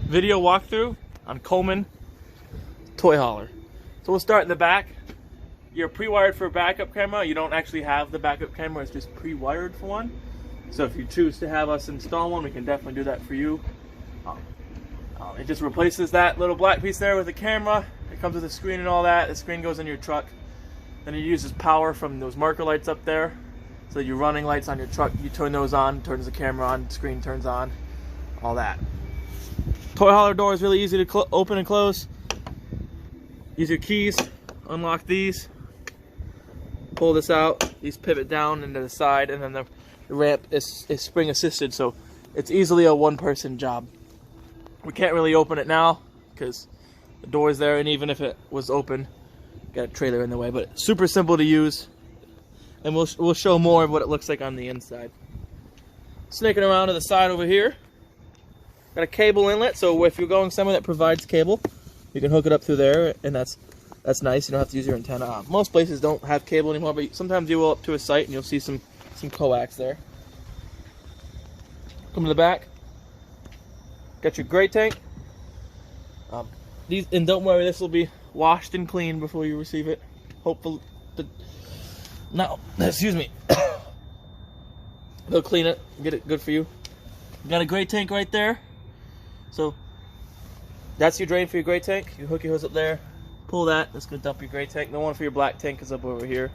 video walkthrough on Coleman toy hauler. So we'll start in the back. You're pre-wired for a backup camera. You don't actually have the backup camera, it's just pre-wired for one. So if you choose to have us install one, we can definitely do that for you. It just replaces that little black piece there with the camera. It comes with a screen and all that. The screen goes in your truck. Then it uses power from those marker lights up there. So your running lights on your truck, you turn those on, turns the camera on, screen turns on, all that. Toy hauler door is really easy to open and close. Use your keys, unlock these, pull this out, these pivot down into the side, and then the ramp is spring assisted, so it's easily a one-person job. We can't really open it now because the door is there, and even if it was open, got a trailer in the way, but it's super simple to use, and we'll show more of what it looks like on the inside. Snaking around to the side over here, got a cable inlet, so if you're going somewhere that provides cable, you can hook it up through there, and that's nice. You don't have to use your antenna. Most places don't have cable anymore, but sometimes you will up to a site and you'll see some coax there. Come to the back. Got your gray tank. And don't worry, this will be washed and cleaned before you receive it. Hopefully, excuse me. They'll clean it, get it good for you. Got a gray tank right there. So that's your drain for your gray tank. You hook your hose up there, pull that. That's gonna dump your gray tank. The one for your black tank is up over here.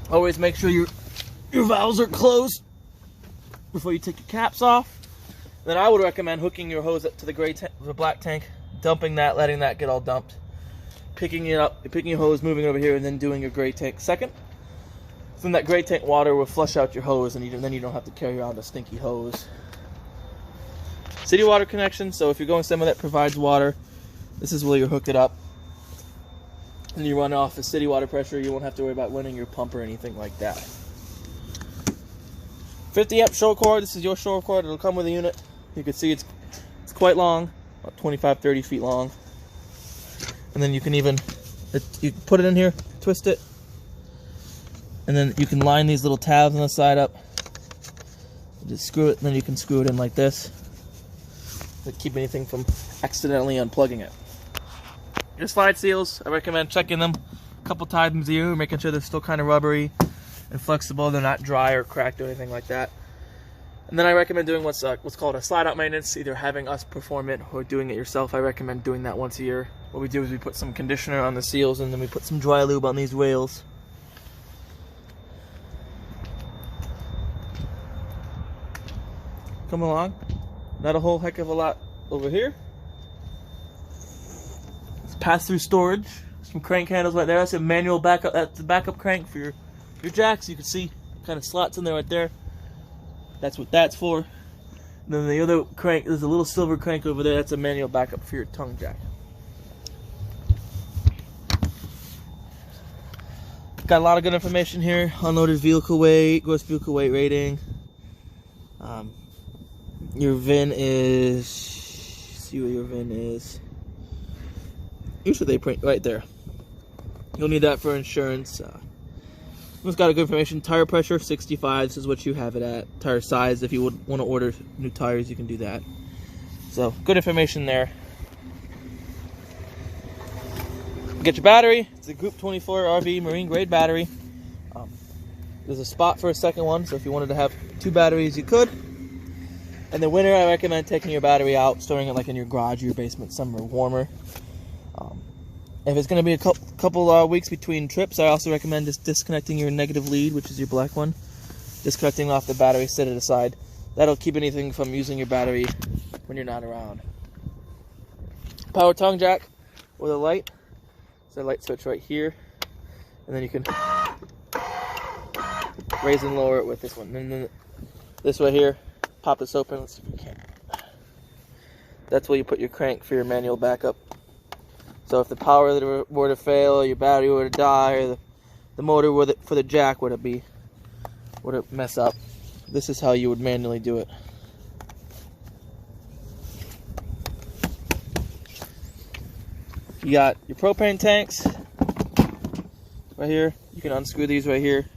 Always make sure your valves are closed before you take your caps off. Then I would recommend hooking your hose up to the black tank, dumping that, letting that get all dumped, picking it up, picking your hose, moving it over here, and then doing your gray tank second. Then that gray tank water will flush out your hose, and then you don't have to carry around a stinky hose. City water connection. So if you're going somewhere that provides water, this is where you hook it up, and you run off the city water pressure. You won't have to worry about running your pump or anything like that. 50 amp shore cord. This is your shore cord. It'll come with a unit. You can see it's quite long, about 25-30 feet long. And then you can even you put it in here, twist it, and then you can line these little tabs on the side up. Just screw it, and then you can screw it in like this to keep anything from accidentally unplugging it. Your slide seals, I recommend checking them a couple times a year, making sure they're still kind of rubbery and flexible. They're not dry or cracked or anything like that. And then I recommend doing what's called a slide out maintenance, either having us perform it or doing it yourself. I recommend doing that once a year. What we do is we put some conditioner on the seals, and then we put some dry lube on these rails. Come along. Not a whole heck of a lot over here. It's pass-through storage. Some crank handles right there. That's a manual backup. That's the backup crank for your jacks. You can see kind of slots in there right there. That's what that's for. And then the other crank, there's a little silver crank over there. That's a manual backup for your tongue jack. Got a lot of good information here. Unloaded vehicle weight, gross vehicle weight rating. Your VIN is, see what your VIN is. Usually they print right there. You'll need that for insurance. It's got a good information. Tire pressure 65. This is what you have it at. Tire size, if you would want to order new tires, you can do that. So good information there. Get your battery. It's a Group 24 RV marine grade battery. There's a spot for a second one, so if you wanted to have two batteries, you could. In the winter, I recommend taking your battery out, storing it like in your garage or your basement, somewhere warmer. If it's going to be a couple weeks between trips, I also recommend just disconnecting your negative lead, which is your black one. Disconnecting off the battery, set it aside. That'll keep anything from using your battery when you're not around. Power tongue jack with a light. There's a light switch right here. And then you can raise and lower it with this one. And then this right here, pop this open. Let's see if we can. That's where you put your crank for your manual backup. So if the power were to fail, or your battery were to die, or the motor for the jack were to mess up, this is how you would manually do it. You got your propane tanks right here. You can unscrew these right here.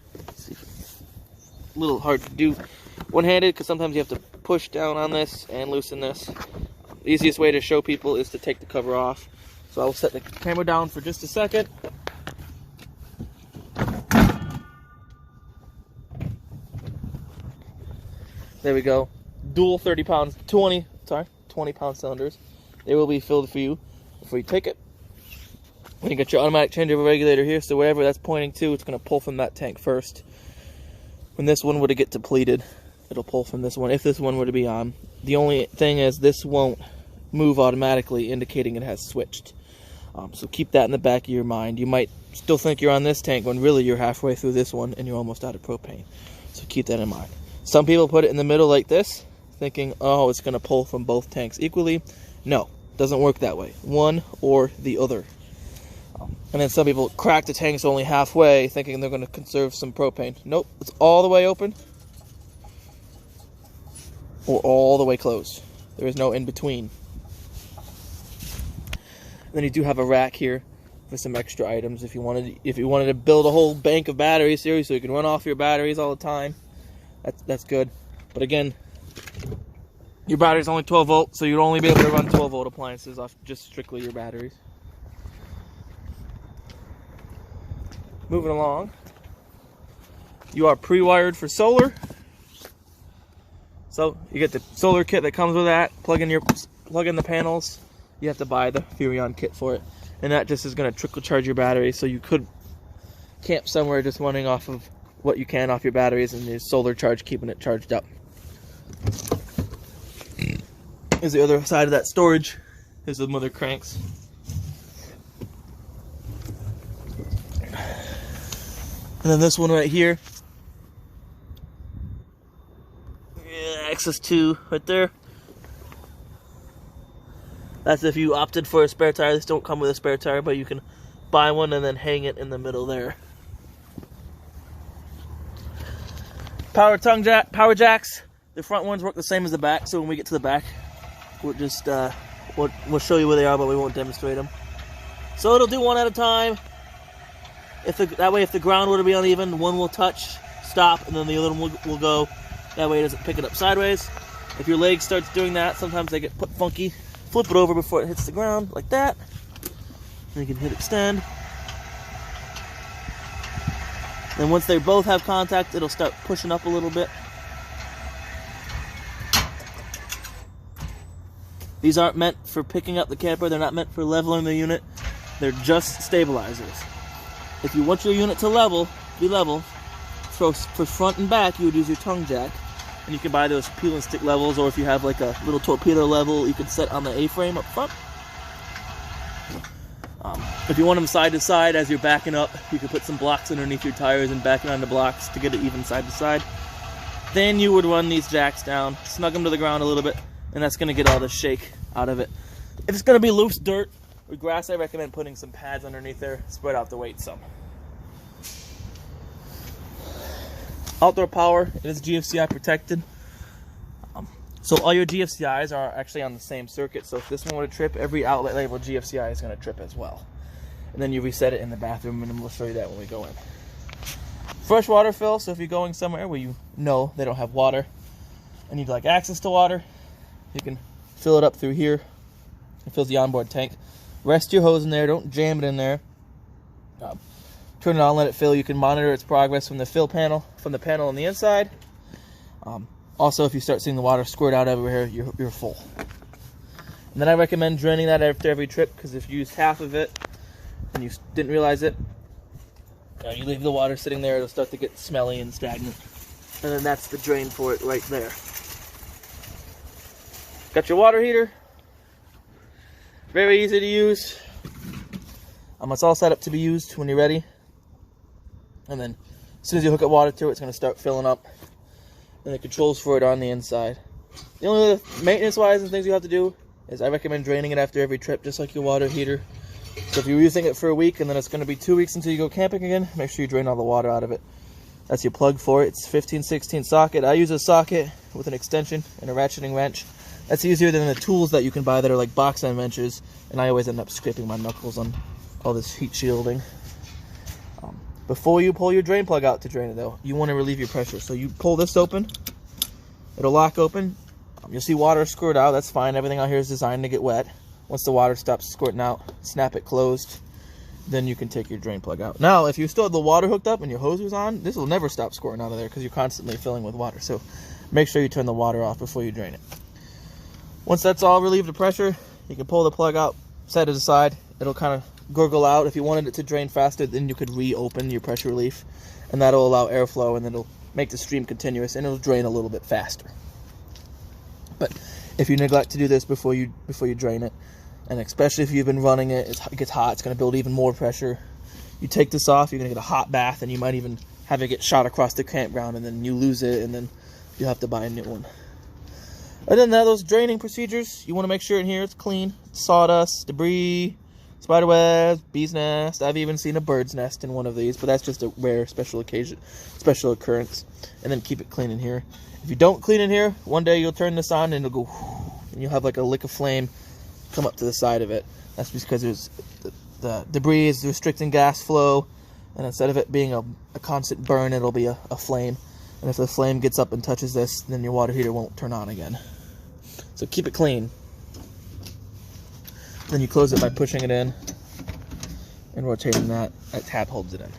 A little hard to do one-handed because sometimes you have to push down on this and loosen this. The easiest way to show people is to take the cover off. So I'll set the camera down for just a second. There we go. Dual 20-pound cylinders. They will be filled for you before you take it. When you get your automatic changeover regulator here, so wherever that's pointing to, it's going to pull from that tank first. When this one were to get depleted, it'll pull from this one, if this one were to be on. The only thing is this won't move automatically, indicating it has switched. So keep that in the back of your mind. You might still think you're on this tank when really you're halfway through this one and you're almost out of propane. So keep that in mind. Some people put it in the middle like this, thinking, oh, it's going to pull from both tanks equally. No, it doesn't work that way. One or the other. And then some people crack the tanks only halfway, thinking they're going to conserve some propane. Nope, it's all the way open or all the way closed. There is no in between. And then you do have a rack here for some extra items if you wanted to build a whole bank of batteries here, so you can run off your batteries all the time. That's good. But again, your battery's only 12 volt, so you'll only be able to run 12 volt appliances off just strictly your batteries. Moving along, you are pre-wired for solar. So you get the solar kit that comes with that. Plug in the panels. You have to buy the Furrion kit for it, and that just is going to trickle charge your battery. So you could camp somewhere just running off of what you can off your batteries, and your solar charge keeping it charged up. Here's the other side of that storage. Here's the mother cranks. And then this one right here. Yeah, access to right there. That's if you opted for a spare tire. This don't come with a spare tire, but you can buy one and then hang it in the middle there. Power jacks. The front ones work the same as the back, so when we get to the back, we'll just we'll show you where they are, but we won't demonstrate them. So it'll do one at a time. That way, if the ground were to be uneven, one will touch, stop, and then the other one will go. That way it doesn't pick it up sideways. If your leg starts doing that, sometimes they get put funky. Flip it over before it hits the ground, like that. Then you can hit extend. Then once they both have contact, it'll start pushing up a little bit. These aren't meant for picking up the camper. They're not meant for leveling the unit. They're just stabilizers. If you want your unit to be level, for front and back, you would use your tongue jack. And you can buy those peel and stick levels, or if you have like a little torpedo level, you can set on the A-frame up front. If you want them side to side as you're backing up, you can put some blocks underneath your tires and back it onto blocks to get it even side to side. Then you would run these jacks down, snug them to the ground a little bit, and that's going to get all the shake out of it. If it's going to be loose dirt or grass, I recommend putting some pads underneath there, spread out the weight some. Outdoor power, it is GFCI protected. So all your GFCIs are actually on the same circuit, so if this one were to trip, every outlet labeled GFCI is going to trip as well. And then you reset it in the bathroom, and we'll show you that when we go in. Fresh water fill, so if you're going somewhere where you know they don't have water and you'd like access to water, you can fill it up through here. It fills the onboard tank. Rest your hose in there, don't jam it in there. Turn it on, let it fill. You can monitor its progress from the fill panel, from the panel on the inside. Also, if you start seeing the water squirt out everywhere, you're full. And then I recommend draining that after every trip, because if you use half of it and you didn't realize it, you leave the water sitting there, it'll start to get smelly and stagnant. And then that's the drain for it right there. Got your water heater. Very easy to use. It's all set up to be used when you're ready. And then as soon as you hook up water to it, it's going to start filling up. And the controls for it are on the inside. The only other maintenance-wise and things you have to do is I recommend draining it after every trip, just like your water heater. So if you're using it for a week and then it's going to be 2 weeks until you go camping again, make sure you drain all the water out of it. That's your plug for it. It's 15/16 socket. I use a socket with an extension and a ratcheting wrench. That's easier than the tools that you can buy that are like box end wrenches, and I always end up scraping my knuckles on all this heat shielding. Before you pull your drain plug out to drain it though, you want to relieve your pressure. So you pull this open, it'll lock open, You'll see water squirt out. That's fine. Everything out here is designed to get wet. Once the water stops squirting out, snap it closed. Then you can take your drain plug out. Now, if you still have the water hooked up and your hose was on, this will never stop squirting out of there because you're constantly filling with water. So make sure you turn the water off before you drain it. Once that's all relieved of pressure, you can pull the plug out, set it aside. It'll kind of gurgle out. If you wanted it to drain faster, then you could reopen your pressure relief, and that'll allow airflow, and then it'll make the stream continuous, and it'll drain a little bit faster. But if you neglect to do this before you drain it, and especially if you've been running it, it gets hot, it's going to build even more pressure. You take this off, you're going to get a hot bath, and you might even have it get shot across the campground, and then you lose it, and then you'll have to buy a new one. Other than that, those draining procedures, you want to make sure in here it's clean. Sawdust, debris, spider webs, bee's nest. I've even seen a bird's nest in one of these, but that's just a rare special occurrence. And then keep it clean in here. If you don't clean in here, one day you'll turn this on and it'll go, and you'll have like a lick of flame come up to the side of it. That's because the debris is restricting gas flow, and instead of it being a constant burn, it'll be a flame. And if the flame gets up and touches this, then your water heater won't turn on again. So keep it clean. Then you close it by pushing it in and rotating that. That tab holds it in.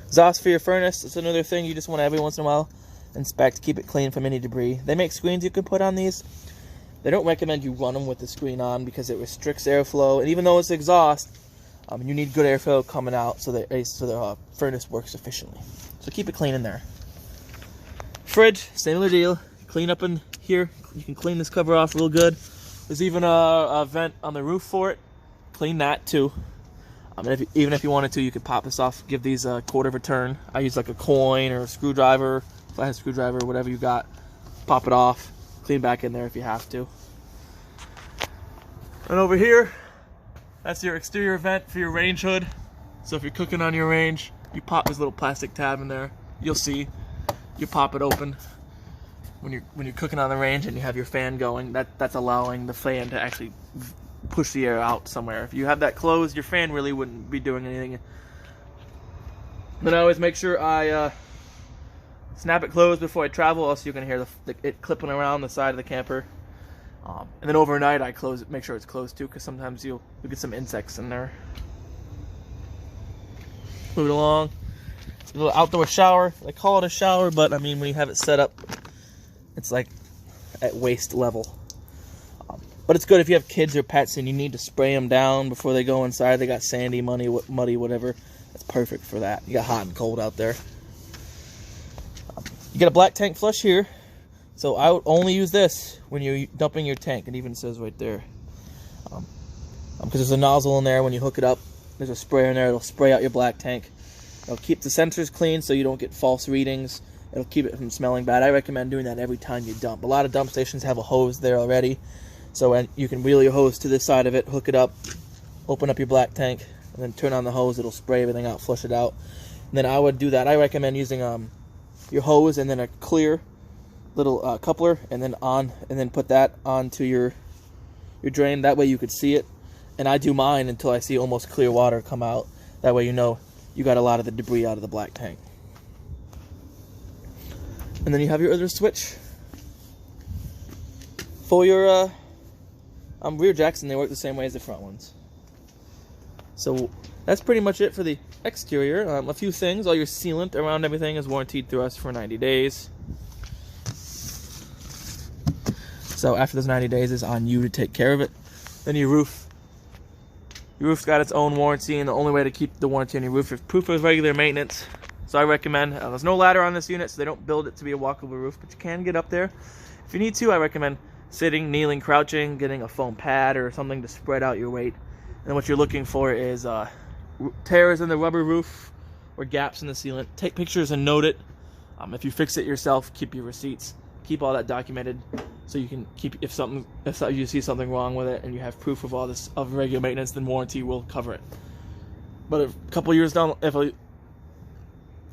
Exhaust for your furnace. It's another thing you just want to every once in a while inspect, keep it clean from any debris. They make screens you can put on these. They don't recommend you run them with the screen on because it restricts airflow. And even though it's exhaust, you need good airflow coming out so the furnace works efficiently. So keep it clean in there. Fridge, similar deal. Clean up in here. You can clean this cover off real good. There's even a vent on the roof for it. Clean that too. And even if you wanted to, you could pop this off, give these a quarter of a turn. I use like a coin or a screwdriver, flathead screwdriver, whatever you got. Pop it off, clean back in there if you have to. And over here, that's your exterior vent for your range hood. So if you're cooking on your range, you pop this little plastic tab in there. You'll see, you pop it open when you're cooking on the range and you have your fan going. That's allowing the fan to actually push the air out somewhere. If you have that closed, your fan really wouldn't be doing anything. Then I always make sure I snap it closed before I travel, else you can hear it clipping around the side of the camper. And then overnight I close it, make sure it's closed too, because sometimes you'll get some insects in there. Move it along. It's a little outdoor shower. They call it a shower, but I mean when you have it set up, it's like at waist level. But it's good if you have kids or pets and you need to spray them down before they go inside. They got sandy, muddy, whatever. That's perfect for that. You got hot and cold out there. You get a black tank flush here. So I would only use this when you're dumping your tank. It even says right there. Because there's a nozzle in there. When you hook it up, there's a sprayer in there. It'll spray out your black tank. It'll keep the sensors clean so you don't get false readings. It'll keep it from smelling bad. I recommend doing that every time you dump. A lot of dump stations have a hose there already. So you can wheel your hose to this side of it, hook it up, open up your black tank, and then turn on the hose. It'll spray everything out, flush it out. And then I would do that. I recommend using your hose and then a clear little coupler, and then put that onto your drain. That way you could see it. And I do mine until I see almost clear water come out. That way you know you got a lot of the debris out of the black tank. And then you have your other switch for your rear jacks, and they work the same way as the front ones. So that's pretty much it for the exterior. A few things. All your sealant around everything is warranted through us for 90 days. So after those 90 days, it's on you to take care of it. Then your roof's got its own warranty, and the only way to keep the warranty on your roof is proof of regular maintenance. So I recommend, there's no ladder on this unit, so they don't build it to be a walkable roof, but you can get up there. If you need to, I recommend sitting, kneeling, crouching, getting a foam pad or something to spread out your weight. And what you're looking for is tears in the rubber roof or gaps in the sealant. Take pictures and note it. If you fix it yourself, keep your receipts. Keep all that documented so you can keep, if you see something wrong with it and you have proof of all this of regular maintenance, then warranty will cover it. But if a couple years down,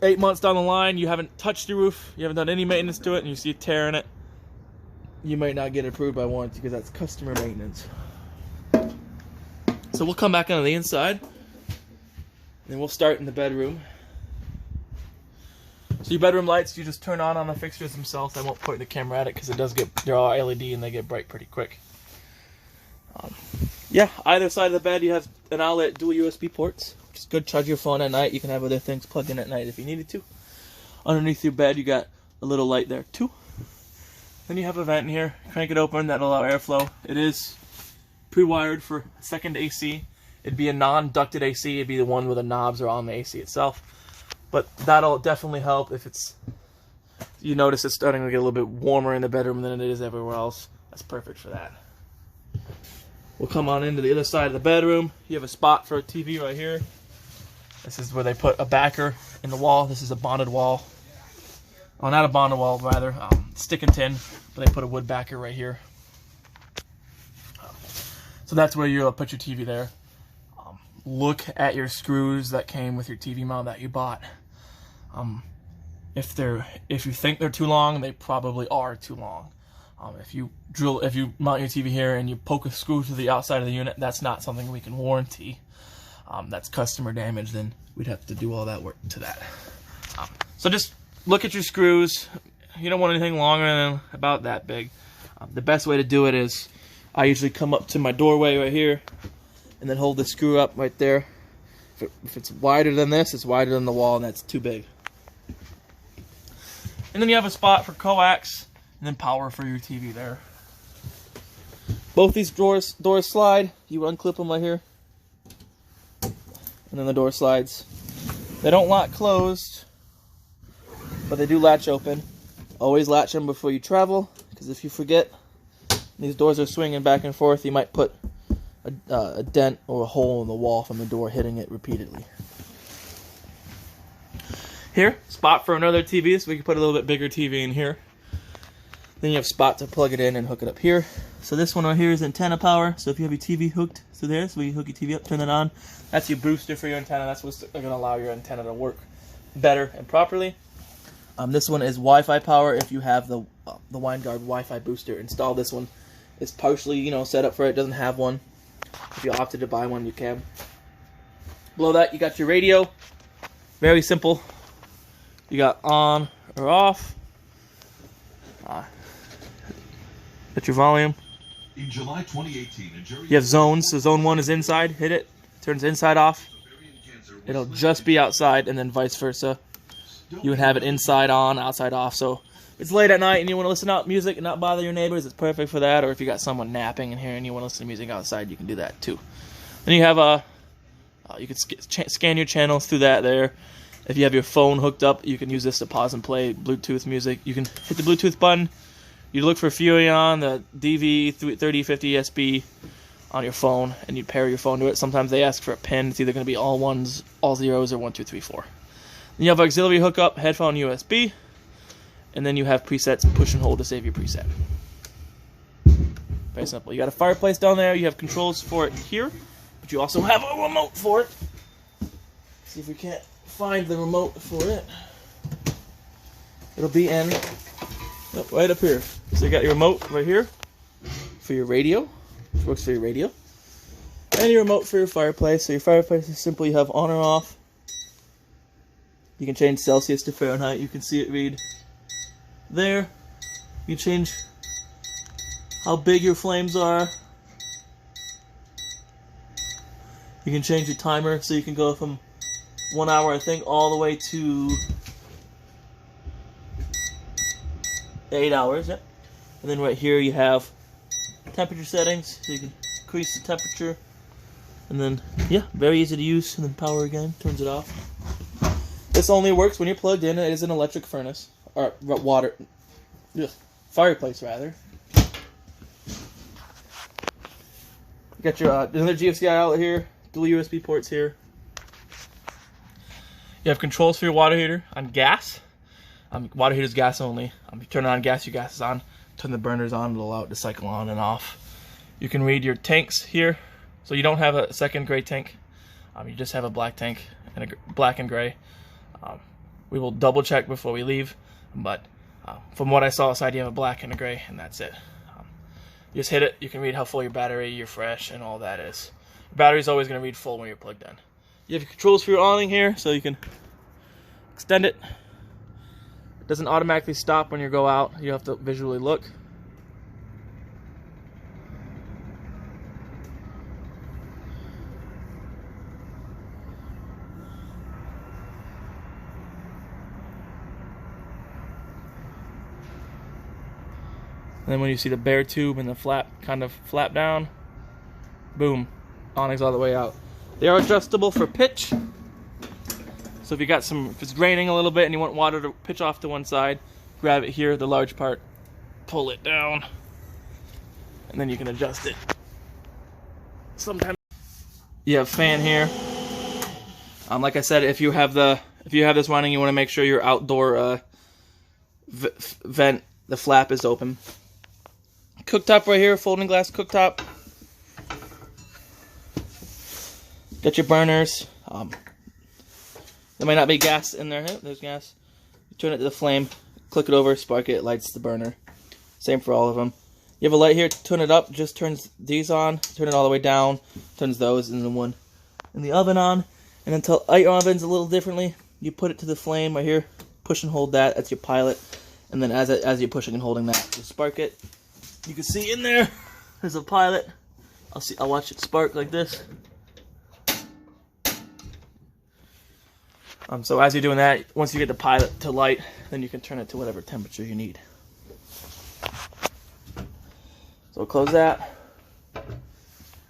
8 months down the line, you haven't touched your roof, you haven't done any maintenance to it, and you see a tear in it, you might not get approved by warranty because that's customer maintenance. So we'll come back on the inside, and we'll start in the bedroom. So your bedroom lights, you just turn on the fixtures themselves. I won't point the camera at it because they're all LED and they get bright pretty quick. Yeah, either side of the bed you have an outlet, dual USB ports. Just good, charge your phone at night. You can have other things plugged in at night if you needed to. Underneath your bed you got a little light there too. Then you have a vent in here. Crank it open, that'll allow airflow. It is pre-wired for second AC. It'd be a non-ducted AC. It'd be the one where the knobs are on the AC itself. But that'll definitely help if you notice it's starting to get a little bit warmer in the bedroom than it is everywhere else. That's perfect for that. We'll come on into the other side of the bedroom. You have a spot for a TV right here. This is where they put a backer in the wall. This is a bonded wall. Oh, not a bonded wall, rather. Stick and tin, but they put a wood backer right here. So that's where you'll put your TV there. Look at your screws that came with your TV mount that you bought. If you think they're too long, they probably are too long. If you mount your TV here and you poke a screw through the outside of the unit, that's not something we can warranty. That's customer damage. Then we'd have to do all that work to that. So just look at your screws. You don't want anything longer than about that big. The best way to do it is I usually come up to my doorway right here and then hold the screw up right there. If it's wider than this, it's wider than the wall, and that's too big. And then you have a spot for coax and then power for your TV there. Both these doors slide. You unclip them right here. And then the door slides. They don't lock closed, but they do latch open. Always latch them before you travel, because if you forget, these doors are swinging back and forth, you might put a dent or a hole in the wall from the door hitting it repeatedly. Here, spot for another TV, so we can put a little bit bigger TV in here. Then you have a spot to plug it in and hook it up here. So this one right here is antenna power, so if you have your TV hooked to there, so you hook your TV up, turn it on, that's your booster for your antenna. That's what's going to allow your antenna to work better and properly. This one is Wi-Fi power. If you have the WineGuard Wi-Fi booster installed, this one is partially, set up for it. Doesn't have one. If you opted to buy one, you can. Below that, you got your radio. Very simple. You got on or off. Got your volume. In July 2018, you have zones. So zone 1 is inside. Hit it. Turns inside off. It'll just be outside, and then vice versa. You would have it inside on, outside off. So if it's late at night and you want to listen out music and not bother your neighbors, it's perfect for that. Or if you got someone napping in here and you want to listen to music outside, you can do that too. Then you have you can scan your channels through that there. If you have your phone hooked up, you can use this to pause and play Bluetooth music. You can hit the Bluetooth button. You look for Furrion, the DV3050 SB on your phone, and you pair your phone to it. Sometimes they ask for a pin. It's either going to be all ones, all zeros, or 1, 2, 3, 4. Then you have auxiliary hookup, headphone, USB, and then you have presets, push and hold to save your preset. Very simple. You got a fireplace down there. You have controls for it here, but you also have a remote for it. See if we can't find the remote for it. It'll be in right up here. So you got your remote right here for your radio, which works for your radio, and your remote for your fireplace. So your fireplace is simple. You have on or off. You can change Celsius to Fahrenheit. You can see it read there. You can change how big your flames are. You can change your timer, so you can go from 1 hour, I think, all the way to 8 hours. Yep. And then right here you have temperature settings, so you can increase the temperature. And then, yeah, very easy to use. And then power again, turns it off. This only works when you're plugged in. It is an electric furnace, or fireplace rather. You got your another GFCI outlet here, dual USB ports here. You have controls for your water heater on gas. Water heater is gas only. You turn it on gas, your gas is on. Turn the burners on, it'll allow it to cycle on and off. You can read your tanks here. So you don't have a second gray tank. You just have a black tank and a black and gray. We will double check before we leave, but from what I saw outside, you have a black and a gray, and that's it. You just hit it, you can read how full your battery, your fresh, and all that is. Your battery's always going to read full when you're plugged in. You have your controls for your awning here, so you can extend it, It doesn't automatically stop when you go out. You have to visually look. And then when you see the bare tube and the flap kind of flap down, boom, awning's all the way out. They are adjustable for pitch. So if you got if it's raining a little bit and you want water to pitch off to one side, grab it here, the large part, pull it down, and then you can adjust it. Sometimes you have fan here. Like I said, if you have this running, you want to make sure your outdoor vent, the flap is open. Cooktop right here, folding glass cooktop. Got your burners. There might not be gas in there. There's gas. You turn it to the flame, click it over, spark it, lights the burner. Same for all of them. You have a light here to turn it up, just turns these on, turn it all the way down, turns those, and then one in the oven on. And then to light your ovens a little differently, you put it to the flame right here, push and hold that, that's your pilot. And then as you're pushing and holding that, you spark it. You can see in there's a pilot. I'll watch it spark like this. So as you're doing that, once you get the pilot to light, then you can turn it to whatever temperature you need. So close that.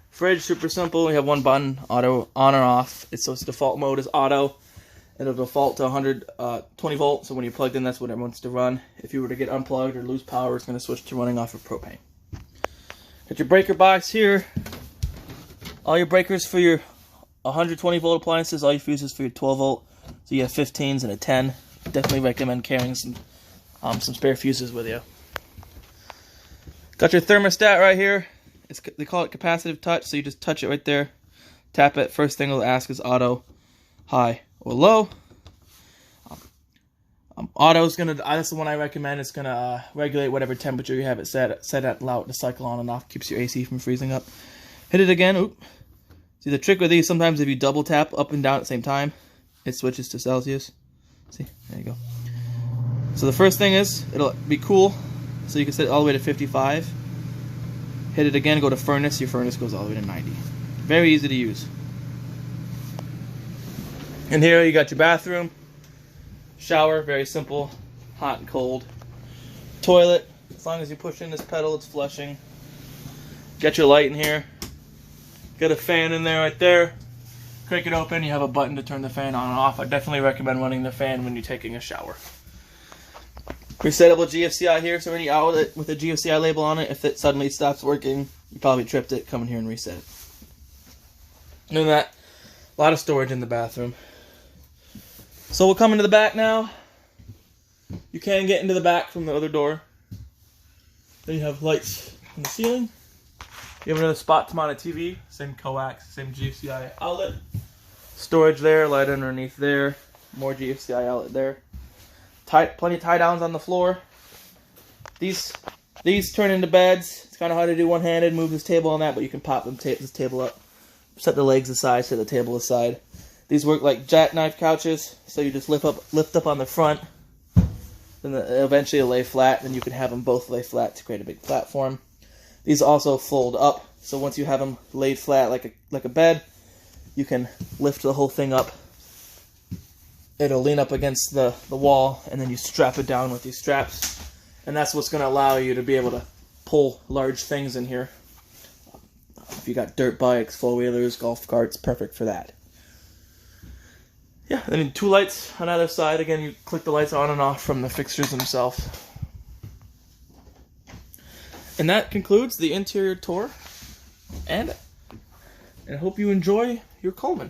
Fridge, super simple. We have one button, auto on or off. Its default mode is auto. It'll default to 120 volts, so when you're plugged in, that's what it wants to run. If you were to get unplugged or lose power, it's going to switch to running off of propane. Got your breaker box here. All your breakers for your 120 volt appliances, all your fuses for your 12 volt. So you have 15s and a 10. Definitely recommend carrying some spare fuses with you. Got your thermostat right here. They call it capacitive touch, so you just touch it right there. Tap it. First thing it'll ask is auto, high, or low. Auto is that's the one I recommend. It's gonna regulate whatever temperature you have it set at, allow it to cycle on and off, keeps your AC from freezing up. Hit it again. Oop. See, the trick with these, sometimes if you double tap up and down at the same time, it switches to Celsius. See, there you go. So the first thing is, it'll be cool, so you can set it all the way to 55. Hit it again, go to furnace, your furnace goes all the way to 90. Very easy to use. And here you got your bathroom, shower, very simple, hot and cold. Toilet, as long as you push in this pedal, it's flushing. Got your light in here. Got a fan in there right there. Crank it open, you have a button to turn the fan on and off. I definitely recommend running the fan when you're taking a shower. Resettable GFCI here, so any outlet with a GFCI label on it, if it suddenly stops working, you probably tripped it, come in here and reset it. Other than that, a lot of storage in the bathroom. So we'll come into the back now. You can get into the back from the other door. Then you have lights in the ceiling. You have another spot to mount a TV, same coax, same GFCI outlet. Storage there, light underneath there, more GFCI outlet there. Plenty of tie downs on the floor. These turn into beds. It's kind of hard to do one-handed, move this table on that, but you can pop this table up, set the legs aside, set the table aside. These work like jackknife couches, so you just lift up on the front, then eventually lay flat, then you can have them both lay flat to create a big platform. These also fold up, so once you have them laid flat like a bed, you can lift the whole thing up. It'll lean up against the wall, and then you strap it down with these straps. And that's what's going to allow you to be able to pull large things in here. If you got dirt bikes, four-wheelers, golf carts, perfect for that. Yeah, and then 2 lights on either side. Again, you click the lights on and off from the fixtures themselves. And that concludes the interior tour. And I hope you enjoy your Coleman.